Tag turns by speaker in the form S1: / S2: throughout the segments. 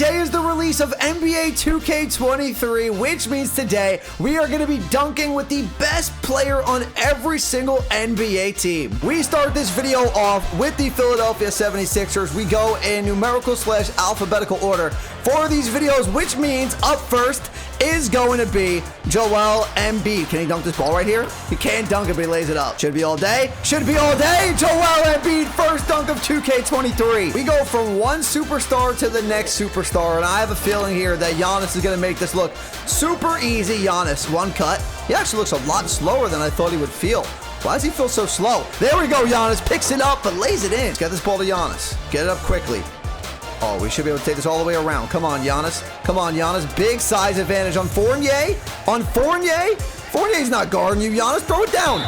S1: Today is the release of NBA 2K23, which means today we are going to be dunking with the best player on every single NBA team. We start this video off with the Philadelphia 76ers. We go in numerical / alphabetical order for these videos, which means up first is going to be Joel Embiid. Can he dunk this ball right here? He can't dunk it, but he lays it up. Should be all day. Should be all day. Joel Embiid, first dunk of 2K23. We go from one superstar to the next superstar, and I have a feeling here that Giannis is going to make this look super easy. Giannis, one cut. He actually looks a lot slower than I thought he would feel. Why does he feel so slow? There we go, Giannis. Picks it up, but lays it in. Let's get this ball to Giannis. Get it up quickly. Oh, we should be able to take this all the way around. Come on, Giannis. Come on, Giannis. Big size advantage on Fournier. On Fournier? Fournier's not guarding you, Giannis. Throw it down.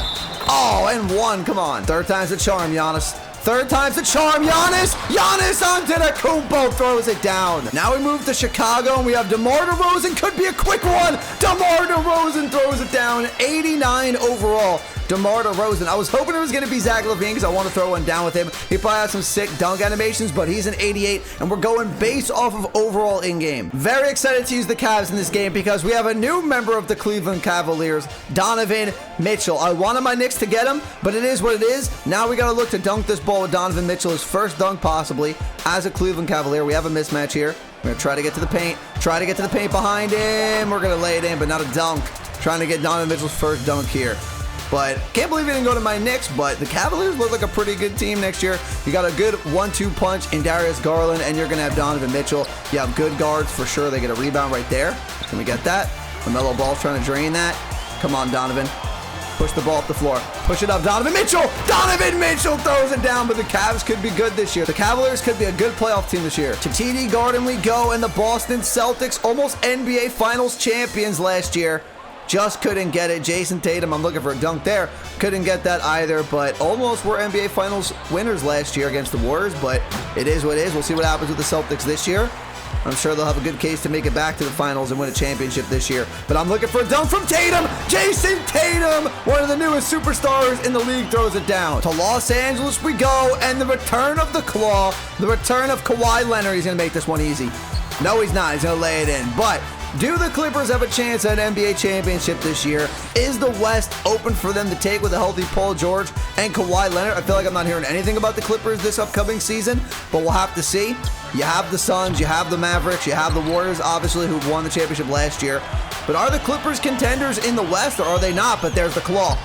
S1: Oh, and one. Come on. Third time's the charm, Giannis. Third time's the charm, Giannis. Giannis onto the Kumbo, throws it down. Now we move to Chicago, and we have DeMar DeRozan. Could be a quick one. DeMar DeRozan throws it down. 89 overall. DeMar DeRozan. I was hoping it was going to be Zach LaVine because I want to throw one down with him. He probably has some sick dunk animations, but he's an 88, and we're going base off of overall in-game. Very excited to use the Cavs in this game because we have a new member of the Cleveland Cavaliers, Donovan Mitchell. I wanted my Knicks to get him, but it is what it is. Now we got to look to dunk this ball with Donovan Mitchell, his first dunk possibly as a Cleveland Cavalier. We have a mismatch here. We're going to try to get to the paint. Try to get to the paint behind him. We're going to lay it in, but not a dunk. Trying to get Donovan Mitchell's first dunk here. But can't believe he didn't go to my Knicks, but the Cavaliers look like a pretty good team next year. You got a good 1-2 punch in Darius Garland, and you're going to have Donovan Mitchell. You have good guards for sure. They get a rebound right there. Can we get that? LaMelo Ball's trying to drain that. Come on, Donovan. Push the ball up the floor. Push it up. Donovan Mitchell! Donovan Mitchell throws it down, but the Cavs could be good this year. The Cavaliers could be a good playoff team this year. To TD Garden we go, and the Boston Celtics, almost NBA Finals champions last year. Just couldn't get it. Jason Tatum, I'm looking for a dunk there. Couldn't get that either, but almost were NBA Finals winners last year against the Warriors, but it is what it is. We'll see what happens with the Celtics this year. I'm sure they'll have a good case to make it back to the finals and win a championship this year. But I'm looking for a dunk from Tatum. Jason Tatum, one of the newest superstars in the league, throws it down. To Los Angeles we go, and the return of the Claw, the return of Kawhi Leonard. He's going to make this one easy. No, he's not. He's going to lay it in. But do the Clippers have a chance at an NBA championship this year? Is the West open for them to take with a healthy Paul George and Kawhi Leonard? I feel like I'm not hearing anything about the Clippers this upcoming season, but we'll have to see. You have the Suns, you have the Mavericks, you have the Warriors, obviously, who won the championship last year. But are the Clippers contenders in the West, or are they not? But there's the Claw.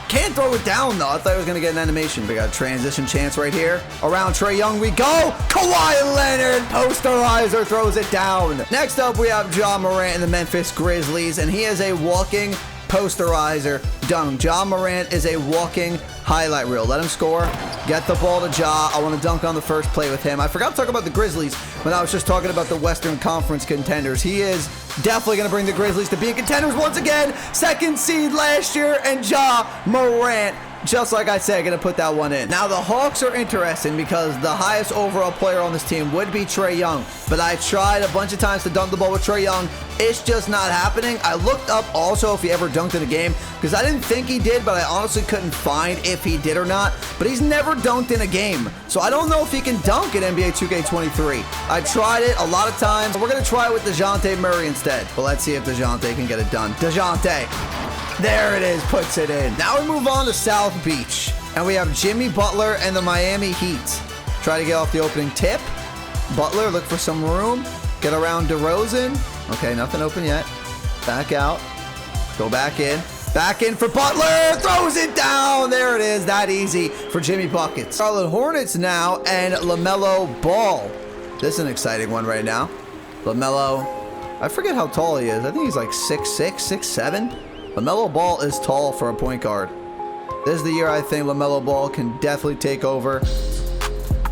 S1: Can't throw it down, though. I thought he was going to get an animation. We got a transition chance right here. Around Trae Young we go. Kawhi Leonard, posterizer, throws it down. Next up, we have Ja Morant and the Memphis Grizzlies, and he is a walking posterizer dunk. Ja Morant is a walking highlight reel. Let him score. Get the ball to Ja. I want to dunk on the first play with him. I forgot to talk about the Grizzlies when I was just talking about the Western Conference contenders. He is definitely going to bring the Grizzlies to being contenders once again. Second seed last year, and Ja Morant, just like I said, going to put that one in. Now, the Hawks are interesting because the highest overall player on this team would be Trae Young. But I tried a bunch of times to dunk the ball with Trae Young. It's just not happening. I looked up also if he ever dunked in a game because I didn't think he did, but I honestly couldn't find if he did or not. But he's never dunked in a game. So I don't know if he can dunk in NBA 2K23. I tried it a lot of times. We're going to try it with DeJounte Murray instead. But let's see if DeJounte can get it done. DeJounte. There it is, puts it in. Now we move on to South Beach, and we have Jimmy Butler and the Miami Heat. Try to get off the opening tip. Butler, look for some room. Get around DeRozan. Okay, nothing open yet. Back out. Go back in. Back in for Butler. Throws it down. There it is. That easy for Jimmy Buckets. Charlotte Hornets now and LaMelo Ball. This is an exciting one right now. LaMelo, I forget how tall he is. I think he's like 6'6", 6'7". LaMelo Ball is tall for a point guard. This is the year I think LaMelo Ball can definitely take over.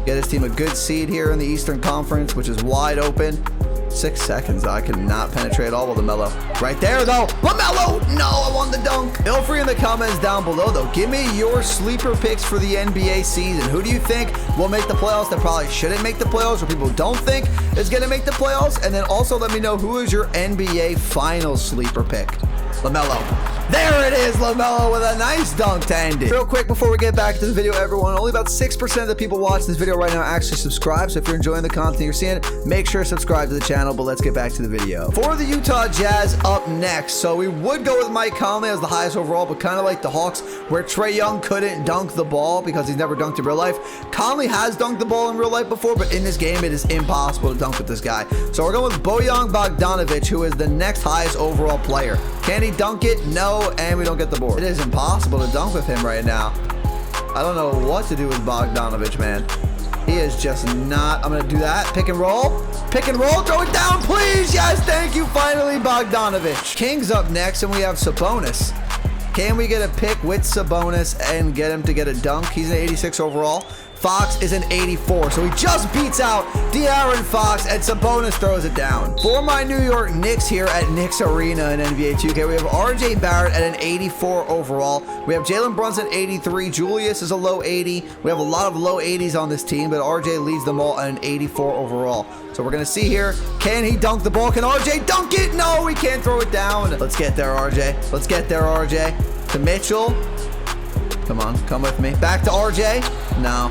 S1: Get his team a good seed here in the Eastern Conference, which is wide open. 6 seconds, I cannot penetrate all with LaMelo. Right there, though. LaMelo! No, I want the dunk. Feel free in the comments down below, though. Give me your sleeper picks for the NBA season. Who do you think will make the playoffs that probably shouldn't make the playoffs, or people don't think is going to make the playoffs? And then also let me know who is your NBA Finals sleeper pick. LaMelo. There it is, LaMelo with a nice dunk to end it. Real quick before we get back to the video, everyone, only about 6% of the people watching this video right now actually subscribe. So if you're enjoying the content you're seeing, make sure to subscribe to the channel. But let's get back to the video. For the Utah Jazz up next. So we would go with Mike Conley as the highest overall, but kind of like the Hawks, where Trae Young couldn't dunk the ball because he's never dunked in real life. Conley has dunked the ball in real life before, but in this game, it is impossible to dunk with this guy. So we're going with Bojan Bogdanovic, who is the next highest overall player. Can he dunk it? No, and we don't get the board. It is impossible to dunk with him right now. I don't know what to do with Bogdanovic, man. He is just not. I'm going to do that. Pick and roll. Pick and roll. Throw it down, please. Yes, thank you. Finally, Bogdanovic. Kings up next, and we have Sabonis. Can we get a pick with Sabonis and get him to get a dunk? He's an 86 overall. Fox is an 84, so he just beats out De'Aaron Fox, and Sabonis throws it down. For my New York Knicks here at Knicks Arena in NBA 2K, we have RJ Barrett at an 84 overall. We have Jalen Brunson 83. Julius is a low 80. We have a lot of low 80s on this team, but RJ leads them all at an 84 overall. So we're going to see here, can he dunk the ball? Can RJ dunk it? No, he can't throw it down. Let's get there, RJ. Let's get there, RJ. To Mitchell. Come on, come with me. Back to RJ. No.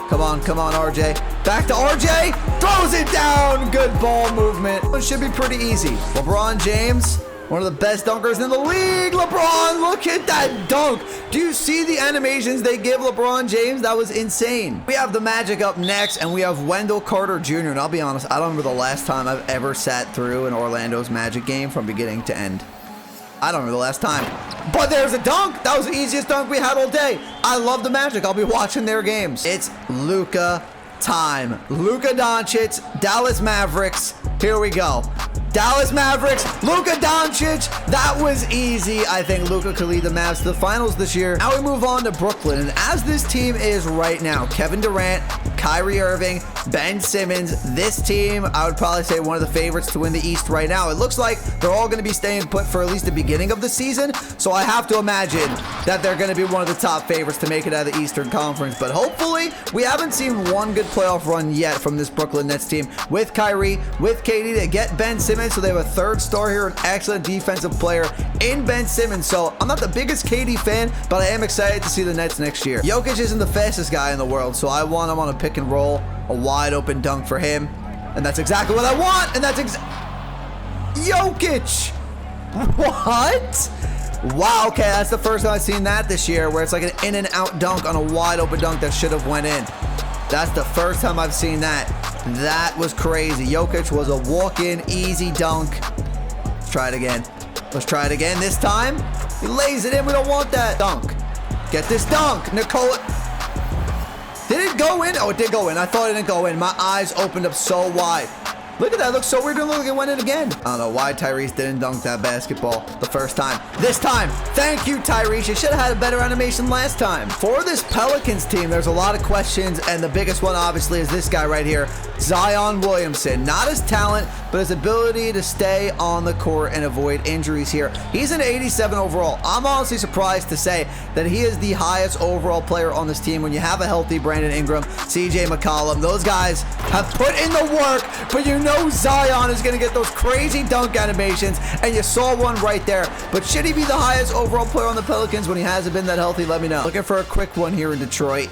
S1: Come on, RJ. Back to RJ. Throws it down. Good ball movement. It should be pretty easy. LeBron James, one of the best dunkers in the league. LeBron, look at that dunk. Do you see the animations they give LeBron James? That was insane. We have the Magic up next, and we have Wendell Carter Jr. And I'll be honest, I don't remember the last time I've ever sat through an Orlando's Magic game from beginning to end. I don't remember the last time. But there's a dunk. That was the easiest dunk we had all day. I love the Magic. I'll be watching their games. It's LUKA time. Luka Doncic, Dallas Mavericks. Here we go. Dallas Mavericks, Luka Doncic. That was easy. I think Luka could lead the Mavs to the finals this year. Now we move on to Brooklyn. And as this team is right now, Kevin Durant, Kyrie Irving, Ben Simmons, this team, I would probably say one of the favorites to win the East right now. It looks like they're all going to be staying put for at least the beginning of the season. So I have to imagine that they're going to be one of the top favorites to make it out of the Eastern Conference. But hopefully, we haven't seen one good playoff run yet from this Brooklyn Nets team with Kyrie, with KD to get Ben Simmons. So they have a third star here, an excellent defensive player in Ben Simmons. So I'm not the biggest KD fan, but I am excited to see the Nets next year. Jokic isn't the fastest guy in the world, so I want him on a pick and roll, a wide open dunk for him. And that's exactly what I want. And that's Jokic. What? Wow, okay, that's the first time I've seen that this year, where it's like an in and out dunk on a wide open dunk that should have went in. That's the first time I've seen that. That was crazy. Jokic was a walk-in, easy dunk. Let's try it again. Let's try it again this time. He lays it in. We don't want that. Dunk. Get this dunk. NIKOLA. Did it go in? Oh, it did go in. I thought it didn't go in. My eyes opened up so wide. Look at that. It looks so weird. It look like it went in again. I don't know why Tyrese didn't dunk that basketball the first time. This time. Thank you, Tyrese. You should have had a better animation last time. For this Pelicans team, there's a lot of questions, and the biggest one, obviously, is this guy right here, Zion Williamson. Not his talent, but his ability to stay on the court and avoid injuries here. He's an 87 overall. I'm honestly surprised to say that he is the highest overall player on this team when you have a healthy Brandon Ingram, CJ McCollum. Those guys have put in the work, but you know Zion is going to get those crazy dunk animations, and you saw one right there. But should he be the highest overall player on the Pelicans when he hasn't been that healthy? Let me know. Looking for a quick one here in Detroit.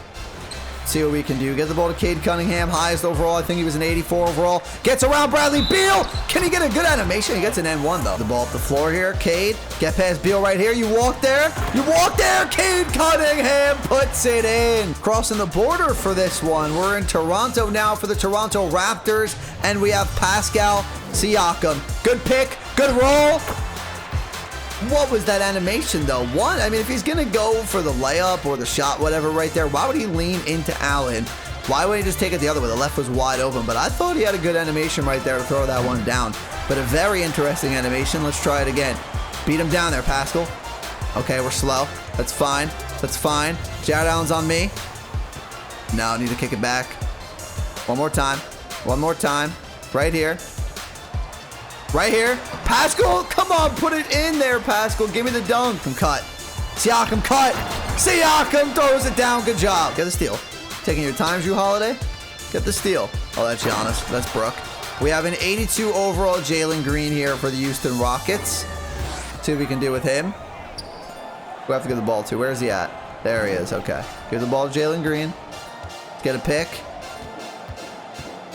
S1: See what we can do. Get the ball to Cade Cunningham, highest overall. I think he was an 84 overall. Gets around Bradley Beal. Can he get a good animation? He gets an N1 though. The ball up the floor here. Cade, get past Beal right here. You walk there. You walk there. Cade Cunningham puts it in. Crossing the border for this one. We're in Toronto now for the Toronto Raptors, and we have Pascal Siakam. Good pick. Good roll. What was that animation though? One, I mean, if he's gonna go for the layup or the shot, whatever right there, why would he lean into Allen? Why wouldn't he just take it the other way? The left was wide open, but I thought he had a good animation right there to throw that one down. But a very interesting animation. Let's try it again. Beat him down there, Pascal. Okay, we're slow. That's fine. That's fine. Jared Allen's on me. No, I need to kick it back. One more time. One more time. Right here. Right here. Pascal, come on, put it in there, Pascal. Give me the dunk. I'm cut. Siakam cut. Siakam throws it down. Good job. Get the steal. Taking your time, Jrue Holiday. Get the steal. Oh, that's Giannis. That's Brooke. We have an 82 overall Jalen Green here for the Houston Rockets. See what we can do with him. We have to give the ball to. Where is he at? There he is. Okay. Give the ball to Jalen Green. Let's get a pick.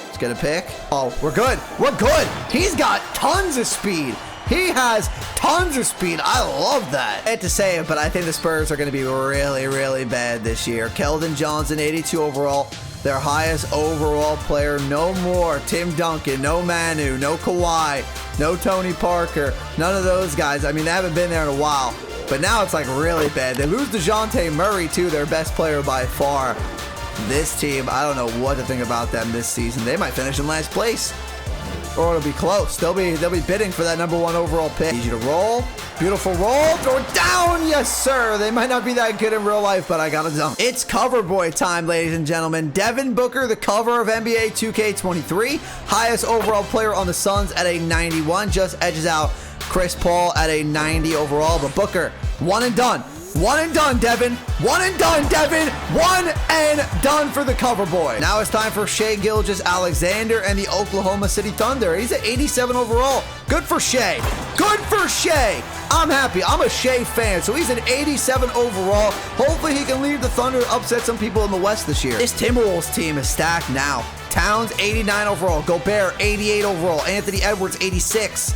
S1: Let's get a pick. Oh, we're good. We're good. He's got tons of speed. He has tons of speed. I love that. I hate to say it, but I think the Spurs are going to be really, really bad this year. Keldon Johnson, 82 overall. Their highest overall player. No more Tim Duncan. No Manu. No Kawhi. No Tony Parker. None of those guys. I mean, they haven't been there in a while. But now it's like really bad. They lose DeJounte Murray too, their best player by far. This team, I don't know what to think about them this season. They might finish in last place. Or it'll be close. They'll be bidding for that #1 overall pick. Need you to roll. Beautiful roll. Throw it down. Yes, sir. They might not be that good in real life, but I got to dunk. It's cover boy time, ladies and gentlemen. Devin Booker, the cover of NBA 2K23. Highest overall player on the Suns at a 91. Just edges out Chris Paul at a 90 overall. But Booker, one and done. One and done, Devin. One and done, Devin. One and done for the cover boy. Now it's time for Shai Gilgeous-Alexander and the Oklahoma City Thunder. He's at 87 overall. Good for Shai. Good for Shai. I'm happy. I'm a Shai fan, so he's an 87 overall. Hopefully he can lead the Thunder, upset some people in the West this year. This Timberwolves team is stacked now. Towns, 89 overall. Gobert, 88 overall. Anthony Edwards, 86.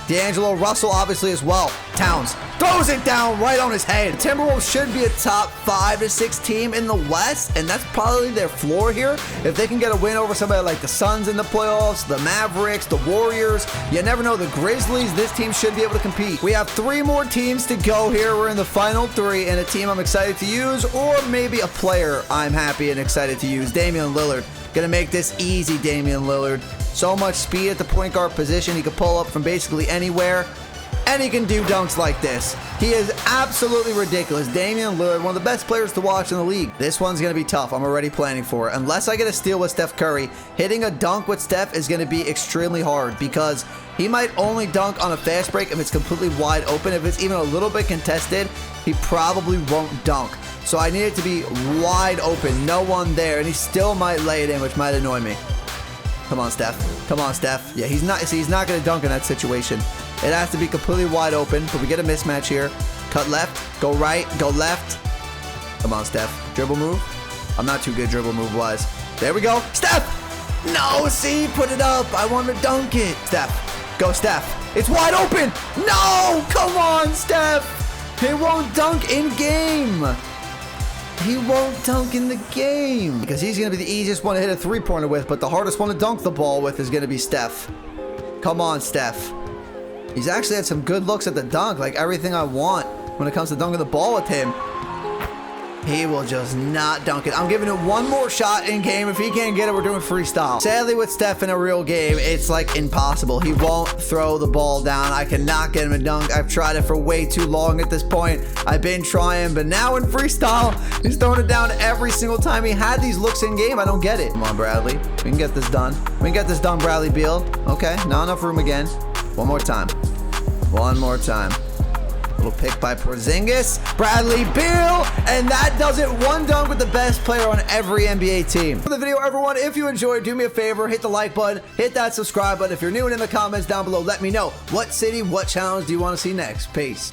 S1: D'Angelo Russell, obviously, as well. Towns throws it down right on his head. The Timberwolves should be a top 5 to 6 team in the West, and that's probably their floor here. If they can get a win over somebody like the Suns in the playoffs, the Mavericks, the Warriors, you never know, the Grizzlies, this team should be able to compete. We have 3 more teams to go here. We're in the final 3, and a team I'm excited to use, or maybe a player I'm happy and excited to use. Damian Lillard. Gonna make this easy, Damian Lillard. So much speed at the point guard position. He can pull up from basically anywhere, and he can do dunks like this. He is absolutely ridiculous. Damian Lillard, one of the best players to watch in the league. This one's going to be tough. I'm already planning for it. Unless I get a steal with Steph Curry, hitting a dunk with Steph is going to be extremely hard because he might only dunk on a fast break if it's completely wide open. If it's even a little bit contested, he probably won't dunk. So I need it to be wide open, no one there, and he still might lay it in, which might annoy me. Come on, Steph. Come on, Steph. Yeah, he's not going to dunk in that situation. It has to be completely wide open, but we get a mismatch here. Cut left, go right, go left. Come on, Steph. Dribble move. I'm not too good dribble move-wise. There we go. Steph! No, see, put it up. I want to dunk it. Steph. Go, Steph. It's wide open. No! Come on, Steph. He won't dunk in game. He won't dunk in the game because he's going to be the easiest one to hit a three-pointer with, but the hardest one to dunk the ball with is going to be Steph. Come on, Steph. He's actually had some good looks at the dunk, like everything I want when it comes to dunking the ball with him. He will just not dunk it. I'm giving it one more shot in game. If he can't get it, we're doing freestyle. Sadly, with Steph in a real game, it's like impossible. He won't throw the ball down. I cannot get him a dunk. I've tried it for way too long at this point. I've been trying, but now in freestyle, he's throwing it down every single time. He had these looks in game. I don't get it. Come on, Bradley. We can get this done. We can get this done, Bradley Beal. Okay, not enough room again. One more time. One more time. Little pick by Porzingis, Bradley Beal, and that does it. One dunk with the best player on every NBA team. For the video, everyone, if you enjoyed, do me a favor, hit the like button, hit that subscribe button. If you're new and in the comments down below, let me know what city, what challenge do you want to see next. Peace.